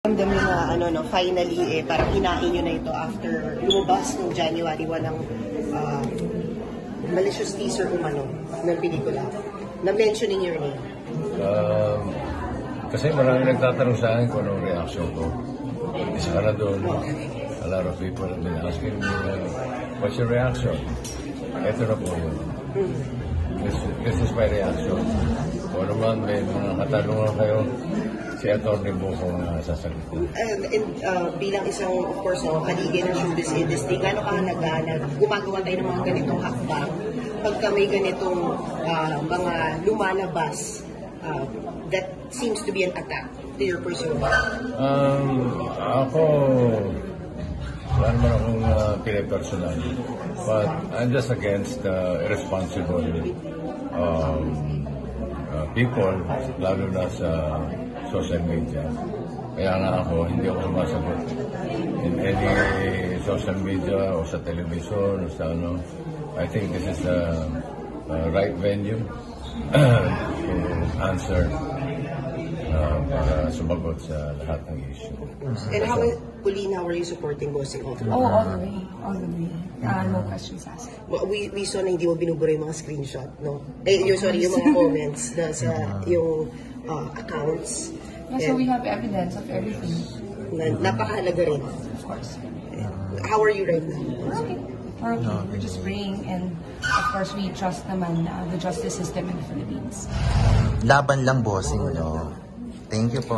Ramdam nyo na finally parang hinain nyo na ito after lumabas noong January 1 ng malicious teaser umano ng pelikula na mentioning your name. Kasi marami nagtatanong sa akin kung anong reaction ko. Isa ka na doon. A lot of people have been asking me, what's your reaction? Ito na po yun. This is my reaction. Kung naman may mga katanungan kayo, si Atty. Buko na sasagot ko. And bilang isang, of course, kaligay ng showbiz industry, gano'n ka gumagawa tayo ng mga ganitong hakbang pagka may ganitong mga lumalabas that seems to be an attack to your persona? Ako, wala naman akong pinipersonal. But I'm just against irresponsible people, lalo na sa social media. Kaya nga ako, hindi ako sumasagot in any social media o sa television o sa ano. I think this is the right venue to answer para sumagot sa lahat ng issue. And Pauline, how are you supporting Bossing ultimately? Oh, all the way. All the way. No questions asked. Well, we saw na hindi mo binubura yung mga screenshot, no? Yung mga comments na sa yung accounts. Yeah, so we have evidence of everything. Napakahalaga rin. Of course. How are you right now? We're okay. We're okay. We're just praying, and of course we trust naman the justice system in the Philippines. Laban lang, bossing, no? Thank you po.